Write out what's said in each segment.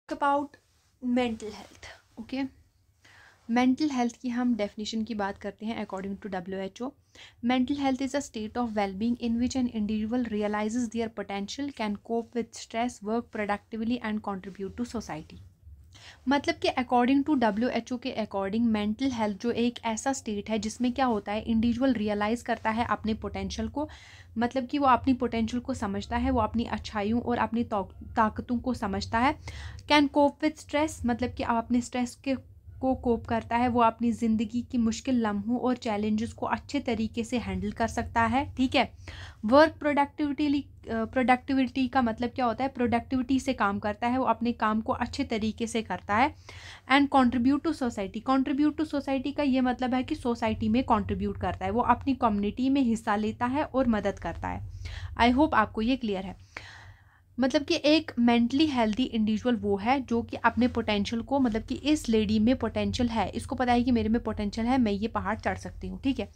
About mental health. Okay, mental health की हम definition की बात करते हैं according to WHO। Mental health is a state of wellbeing in which an individual realizes their potential, can cope with stress, work productively and contribute to society. मतलब कि according to WHO के according mental health जो एक ऐसा state है जिसमें क्या होता है, इंडिविजुअल रियलाइज़ करता है अपने पोटेंशियल को, मतलब कि वो अपनी पोटेंशियल को समझता है, वो अपनी अच्छाइयों और अपनी ताकतों को समझता है। कैन कोप विद स्ट्रेस, मतलब कि आप अपने स्ट्रेस के को कोप करता है, वो अपनी ज़िंदगी की मुश्किल लम्हों और चैलेंजेस को अच्छे तरीके से हैंडल कर सकता है। ठीक है। वर्क प्रोडक्टिविटी का मतलब क्या होता है, प्रोडक्टिविटी से काम करता है, वो अपने काम को अच्छे तरीके से करता है। And contribute to society, contribute to society का ये मतलब है कि सोसाइटी में कंट्रीब्यूट करता है, वो अपनी कम्युनिटी में हिस्सा लेता है और मदद करता है। आई होप आपको ये क्लियर है। मतलब कि एक मेंटली हेल्दी इंडिविजुअल वो है जो कि अपने पोटेंशियल को, मतलब कि इस लेडी में पोटेंशियल है, इसको पता है कि मेरे में पोटेंशियल है, मैं ये पहाड़ चढ़ सकती हूँ। ठीक है।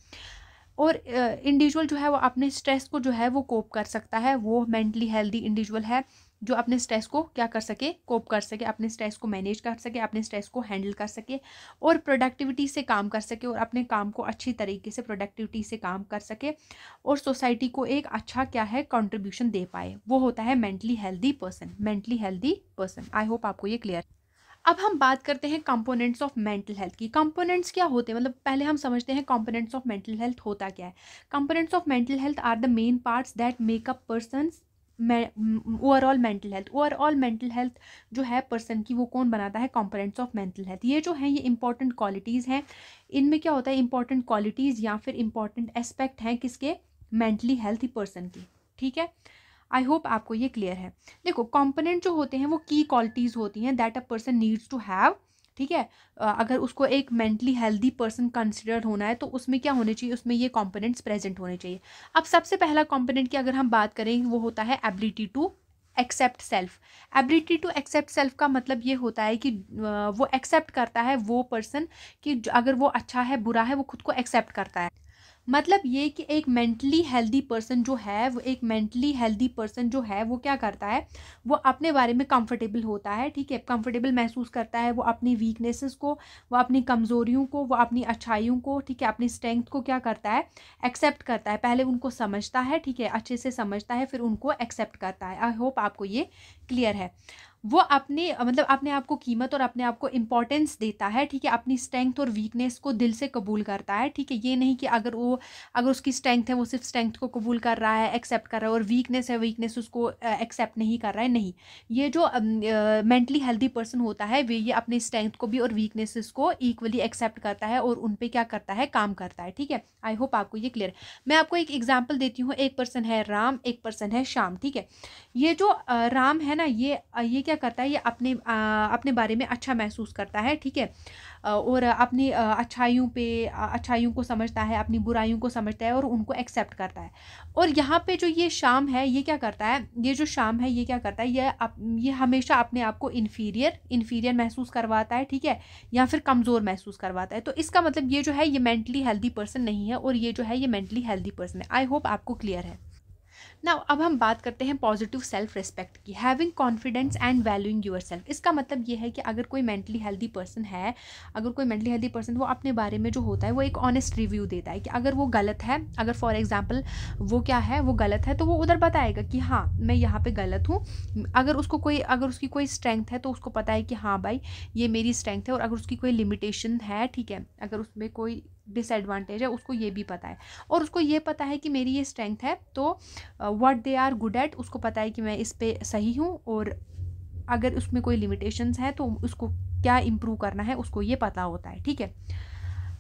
और इंडिविजुअल जो है वो अपने स्ट्रेस को जो है वो कोप कर सकता है, वो मेंटली हेल्दी इंडिविजुअल है जो अपने स्ट्रेस को क्या कर सके, कोप कर सके, अपने स्ट्रेस को मैनेज कर सके, अपने स्ट्रेस को हैंडल कर सके और प्रोडक्टिविटी से काम कर सके और अपने काम को अच्छी तरीके से प्रोडक्टिविटी से काम कर सके और सोसाइटी को एक अच्छा क्या है कंट्रीब्यूशन दे पाए, वो होता है mentally healthy person. Mentally healthy person, I hope आपको ये क्लियर। अब हम बात करते हैं कंपोनेंट्स ऑफ मेंटल हेल्थ की। कंपोनेंट्स क्या होते हैं, मतलब पहले हम समझते हैं कंपोनेंट्स ऑफ मेंटल हेल्थ होता क्या है। Components of mental health are the main parts that make up persons overall mental health. Overall mental health जो है पर्सन की, वो कौन बनाता है, कंपोनेंट्स ऑफ मेंटल हेल्थ। ये जो है ये इंपॉर्टेंट क्वालिटीज़ हैं। इनमें क्या होता है, इंपॉर्टेंट क्वालिटीज़ या फिर इंपॉर्टेंट एस्पेक्ट हैं किसके, मेंटली हेल्थी पर्सन की। ठीक है। आई होप आपको ये क्लियर है। देखो, कंपोनेंट जो होते हैं वो की क्वालिटीज़ होती हैं that a person needs to have. ठीक है। अगर उसको एक मेंटली हेल्दी पर्सन कंसिडर होना है तो उसमें क्या होने चाहिए, उसमें ये कंपोनेंट्स प्रेजेंट होने चाहिए। अब सबसे पहला कंपोनेंट की अगर हम बात करें वो होता है ability to accept self. Ability to accept self का मतलब ये होता है कि वो एक्सेप्ट करता है, वो पर्सन कि अगर वो अच्छा है बुरा है वो खुद को एक्सेप्ट करता है। मतलब ये कि एक मेंटली हेल्दी पर्सन जो है, वो एक मेंटली हेल्दी पर्सन जो है वो क्या करता है, वो अपने बारे में कंफर्टेबल होता है। ठीक है। कंफर्टेबल महसूस करता है, वो अपनी वीकनेसेस को, वो अपनी कमज़ोरियों को, वो अपनी अच्छाइयों को, ठीक है, अपनी स्ट्रेंथ को क्या करता है, एक्सेप्ट करता है। पहले उनको समझता है, ठीक है, अच्छे से समझता है, फिर उनको एक्सेप्ट करता है। आई होप आपको ये क्लियर है। वो अपने मतलब अपने आप को कीमत और अपने आप को इम्पोर्टेंस देता है। ठीक है। अपनी स्ट्रेंथ और वीकनेस को दिल से कबूल करता है। ठीक है। ये नहीं कि अगर उसकी स्ट्रेंथ है वो सिर्फ स्ट्रेंथ को कबूल कर रहा है, एक्सेप्ट कर रहा है, और वीकनेस है वीकनेस उसको एक्सेप्ट नहीं कर रहा है। नहीं, ये जो मेंटली हेल्दी पर्सन होता है वे ये अपनी स्ट्रेंथ को भी और वीकनेसेस को इक्वली एक्सेप्ट करता है और उन पे क्या करता है, काम करता है। ठीक है। आई होप आपको ये क्लियर है। मैं आपको एक एग्जाम्पल देती हूँ। एक पर्सन है राम, एक पर्सन है श्याम। ठीक है। ये जो राम है ना, ये क्या करता है, ये अपने बारे में अच्छा महसूस करता है। ठीक है। और अपनी अच्छाइयों को समझता है, अपनी बुराइयों को समझता है और उनको एक्सेप्ट करता है। और यहाँ पे जो ये शाम है ये क्या करता है, ये जो शाम है ये क्या करता है, ये हमेशा अपने आप को इन्फीरियर महसूस करवाता है। ठीक है। या फिर कमज़ोर महसूस करवाता है। तो इसका मतलब ये जो है ये मेंटली हेल्दी पर्सन नहीं है और ये जो है ये मेंटली हेल्दी पर्सन है। आई होप आपको क्लियर है ना। अब हम बात करते हैं पॉजिटिव सेल्फ रिस्पेक्ट की। Having confidence and valuing your self. इसका मतलब ये है कि अगर कोई मेंटली हेल्दी पर्सन है, वो अपने बारे में जो होता है वो एक ऑनेस्ट रिव्यू देता है कि अगर वो गलत है, अगर फॉर एग्जाम्पल वो क्या है, वो गलत है, तो वो उधर बताएगा कि हाँ मैं यहाँ पे गलत हूँ। अगर उसकी कोई स्ट्रेंथ है तो उसको पता है कि हाँ भाई ये मेरी स्ट्रेंथ है, और अगर उसकी कोई लिमिटेशन है, ठीक है, अगर उसमें कोई डिसएडवांटेज है उसको ये भी पता है, और उसको ये पता है कि मेरी ये स्ट्रेंथ है, तो what they are good at, उसको पता है कि मैं इस पे सही हूँ, और अगर उसमें कोई लिमिटेशंस है तो उसको क्या इम्प्रूव करना है उसको ये पता होता है। ठीक है।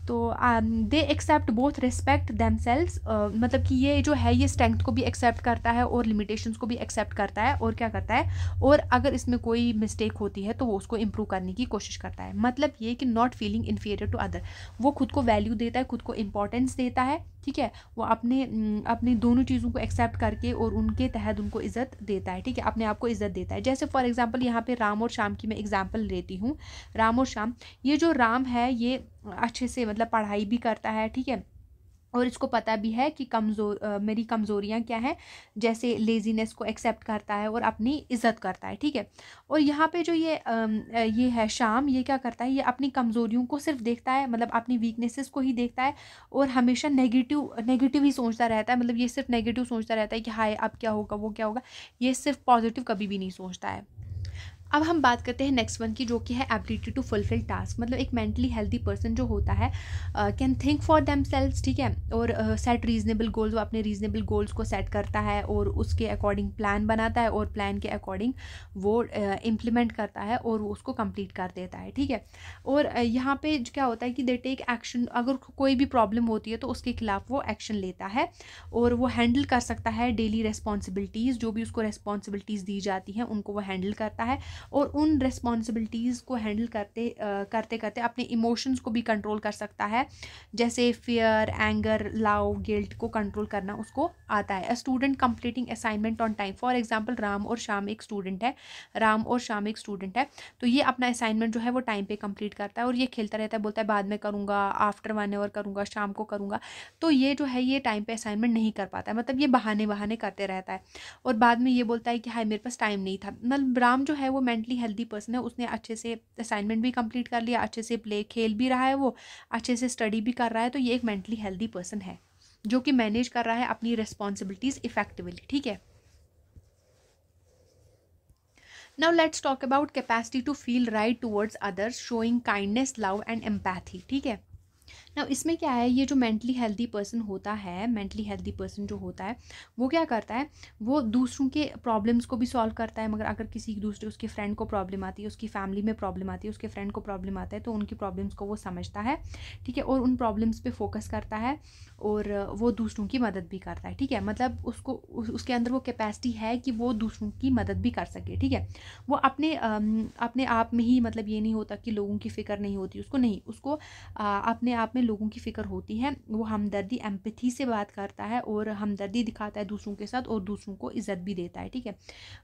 तो they accept both respect themselves, मतलब कि ये जो है ये स्ट्रेंथ को भी एक्सेप्ट करता है और लिमिटेशंस को भी एक्सेप्ट करता है, और क्या करता है, और अगर इसमें कोई मिस्टेक होती है तो वो उसको इम्प्रूव करने की कोशिश करता है। मतलब ये कि not feeling inferior to other, वो खुद को वैल्यू देता है, खुद को इंपॉर्टेंस देता है। ठीक है। वो अपने दोनों चीज़ों को एक्सेप्ट करके और उनके तहत उनको इज्जत देता है। ठीक है। अपने आप को इज्जत देता है। जैसे फॉर एग्जाम्पल यहाँ पे राम और श्याम की मैं एग्जाम्पल लेती हूँ। राम और श्याम, ये जो राम है ये अच्छे से मतलब पढ़ाई भी करता है। ठीक है। और इसको पता भी है कि मेरी कमज़ोरियाँ क्या हैं, जैसे लेज़ीनेस को एक्सेप्ट करता है और अपनी इज़्ज़त करता है, ठीक है। और यहाँ पे जो ये है शाम, ये क्या करता है, ये अपनी कमज़ोरियों को सिर्फ देखता है, मतलब अपनी वीकनेसेस को ही देखता है और हमेशा नेगेटिव नेगेटिव ही सोचता रहता है, मतलब ये सिर्फ नेगेटिव सोचता रहता है कि हाय अब क्या होगा, वो क्या होगा, ये सिर्फ पॉजिटिव कभी भी नहीं सोचता है। अब हम बात करते हैं नेक्स्ट वन की, जो कि है एबिलिटी टू फुलफिल टास्क। मतलब एक मेंटली हेल्दी पर्सन जो होता है कैन थिंक फॉर देमसेल्व्स, ठीक है, और सेट रीजनेबल गोल्स, वो अपने रीजनेबल गोल्स को सेट करता है और उसके अकॉर्डिंग प्लान बनाता है और प्लान के अकॉर्डिंग वो इम्प्लीमेंट करता है और वो उसको कंप्लीट कर देता है, ठीक है। और यहाँ पे क्या होता है कि दे टेक एक्शन, अगर कोई भी प्रॉब्लम होती है तो उसके खिलाफ वो एक्शन लेता है और वो हैंडल कर सकता है डेली रिस्पॉन्सिबिलिटीज़, जो भी उसको रिस्पॉन्सिबिलिटीज़ दी जाती हैं उनको वो हैंडल करता है और उन रिस्पॉन्सिबिलिटीज़ को हैंडल करते करते अपने इमोशंस को भी कंट्रोल कर सकता है, जैसे फियर, एंगर, लव, गिल्ट को कंट्रोल करना उसको आता है। A student completing assignment on time, for example Ram और श्याम एक स्टूडेंट है, तो ये अपना असाइनमेंट जो है वो टाइम पे कंप्लीट करता है और ये खेलता रहता है, बोलता है बाद में करूँगा, आफ्टर 1 आवर करूँगा, शाम को करूँगा। तो ये जो है ये टाइम पे असाइनमेंट नहीं कर पाता है, मतलब ये बहाने करते रहता है और बाद में ये बोलता है कि हाय मेरे पास टाइम नहीं था। मतलब राम जो है वो मेंटली हेल्दी पर्सन है, उसने अच्छे से असाइनमेंट भी कंप्लीट कर लिया, अच्छे से खेल भी रहा है, वो अच्छे से स्टडी भी कर रहा है, तो ये एक मेंटली हेल्दी पर्सन है जो कि मैनेज कर रहा है अपनी रिस्पॉन्सिबिलिटीज इफेक्टिवली, ठीक है। Now let's talk about capacity to feel right towards others, showing kindness, love and empathy, ठीक है। ना इसमें क्या है, ये जो मेंटली हेल्दी पर्सन होता है, मेंटली हेल्दी पर्सन जो होता है वो क्या करता है, वो दूसरों के प्रॉब्लम्स को भी सॉल्व करता है। मगर अगर किसी दूसरे उसके फ्रेंड को प्रॉब्लम आती है, उसकी फैमिली में प्रॉब्लम आती है, उसके फ्रेंड को प्रॉब्लम आता है, तो उनकी प्रॉब्लम्स को वो समझता है, ठीक है, और उन प्रॉब्लम्स पे फोकस करता है और वो दूसरों की मदद भी करता है, ठीक है। मतलब उसके अंदर वो कैपेसिटी है कि वो दूसरों की मदद भी कर सके, ठीक है। वो अपने आप में ही, मतलब ये नहीं होता कि लोगों की फ़िक्र नहीं होती उसको, नहीं, उसको अपने आप में लोगों की फ़िक्र होती है। वो हमदर्दी, एम्पैथी से बात करता है और हमदर्दी दिखाता है दूसरों के साथ और दूसरों को इज़्ज़त भी देता है, ठीक है।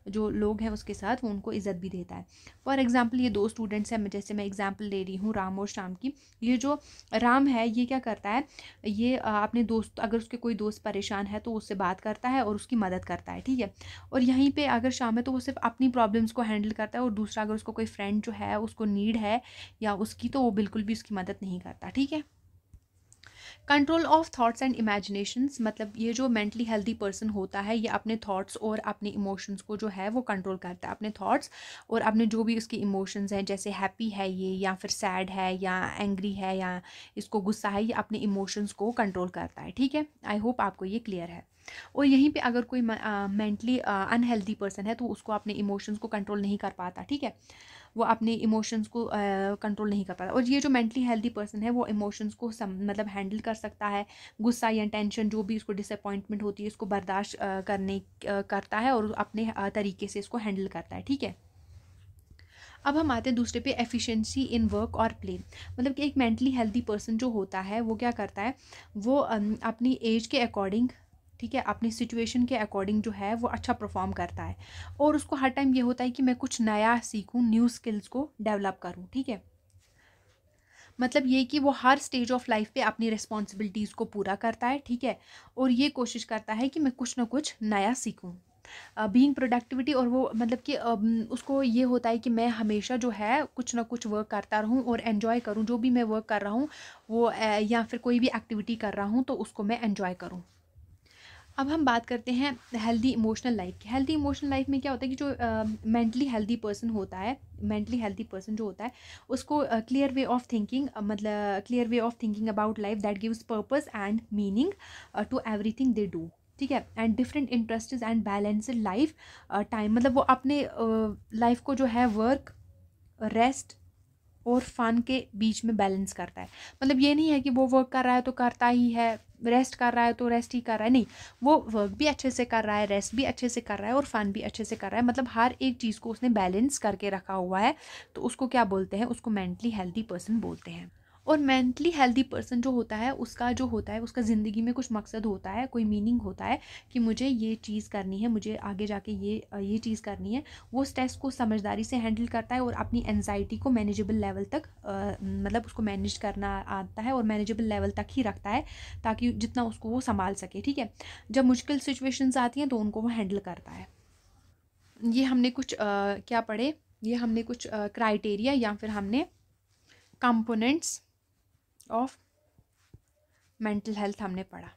जो लोग हैं उसके साथ वो उनको इज़्ज़त भी देता है। फॉर एग्जांपल ये 2 स्टूडेंट्स हैं, जैसे मैं एग्जांपल ले रही हूँ राम और श्याम की। ये जो राम है ये क्या करता है, ये अपने दोस्त, अगर उसके कोई दोस्त परेशान है तो उससे बात करता है और उसकी मदद करता है, ठीक है। और यहीं पे अगर श्याम है तो वो सिर्फ अपनी प्रॉब्लम्स को हैंडल करता है और दूसरा अगर उसको कोई फ्रेंड जो है उसको नीड है या उसकी, तो वो बिल्कुल भी उसकी मदद नहीं करता, ठीक है। Control of thoughts and imaginations, मतलब ये जो मेंटली हेल्दी पर्सन होता है ये अपने थॉट्स और अपने इमोशंस को जो है वो कंट्रोल करता है। अपने थॉट्स और अपने जो भी उसके इमोशंस हैं, जैसे हैप्पी है ये या फिर सैड है या एंग्री है या इसको गुस्सा है, ये अपने इमोशंस को कंट्रोल करता है, ठीक है। आई होप आपको ये क्लियर है। और यहीं पे अगर कोई मेंटली अनहेल्दी पर्सन है तो उसको अपने इमोशंस को कंट्रोल नहीं कर पाता, ठीक है। वो अपने इमोशंस को कंट्रोल नहीं कर पाता। और ये जो मेंटली हेल्दी पर्सन है वो इमोशंस को मतलब हैंडल कर सकता है, गुस्सा या टेंशन जो भी उसको डिसअपॉइंटमेंट होती है इसको बर्दाश्त करता है और अपने तरीके से इसको हैंडल करता है, ठीक है। अब हम आते हैं दूसरे पे, एफिशिएंसी इन वर्क और प्ले। मतलब कि एक मेंटली हेल्दी पर्सन जो होता है वो क्या करता है, वो अपनी एज के अकॉर्डिंग, ठीक है, अपनी सिचुएशन के अकॉर्डिंग जो है वो अच्छा परफॉर्म करता है और उसको हर टाइम ये होता है कि मैं कुछ नया सीखूं, न्यू स्किल्स को डेवलप करूं, ठीक है। मतलब ये कि वो हर स्टेज ऑफ लाइफ पे अपनी रिस्पॉन्सिबिलिटीज़ को पूरा करता है, ठीक है, और ये कोशिश करता है कि मैं कुछ ना कुछ नया सीखूं। बीइंग प्रोडक्टिविटी, और वो मतलब कि उसको ये होता है कि मैं हमेशा जो है कुछ ना कुछ वर्क करता रहूं और एन्जॉय करूं, जो भी मैं वर्क कर रहा हूं वो या फिर कोई भी एक्टिविटी कर रहा हूं तो उसको मैं एन्जॉय करूं। अब हम बात करते हैं हेल्दी इमोशनल लाइफ की। हेल्दी इमोशनल लाइफ में क्या होता है कि जो मेंटली हेल्दी पर्सन होता है, मेंटली हेल्दी पर्सन जो होता है उसको क्लियर वे ऑफ थिंकिंग, मतलब clear way of thinking about life that gives purpose and meaning to everything they do, ठीक है, and different interest and balance life time. मतलब वो अपने लाइफ को जो है वर्क, रेस्ट और फन के बीच में बैलेंस करता है। मतलब ये नहीं है कि वो वर्क कर रहा है तो करता ही है, रेस्ट कर रहा है तो रेस्ट ही कर रहा है, नहीं, वो वर्क भी अच्छे से कर रहा है, रेस्ट भी अच्छे से कर रहा है और फन भी अच्छे से कर रहा है। मतलब हर एक चीज़ को उसने बैलेंस करके रखा हुआ है, तो उसको क्या बोलते हैं, उसको मेंटली हेल्दी पर्सन बोलते हैं। और मेंटली हेल्दी पर्सन जो होता है उसका ज़िंदगी में कुछ मकसद होता है, कोई मीनिंग होता है कि मुझे ये चीज़ करनी है, मुझे आगे जाके ये चीज़ करनी है। वो स्ट्रेस को समझदारी से हैंडल करता है और अपनी एनजाइटी को मैनेजेबल लेवल तक मतलब उसको मैनेज करना आता है और मैनेजेबल लेवल तक ही रखता है, ताकि जितना उसको वो संभाल सके। ठीक है, जब मुश्किल सिचुएशंस आती हैं तो उनको वो हैंडल करता है। ये हमने कुछ क्या पढ़े, ये हमने कुछ क्राइटेरिया या फिर हमने कंपोनेंट्स ऑफ मेंटल हेल्थ हमने पढ़ा।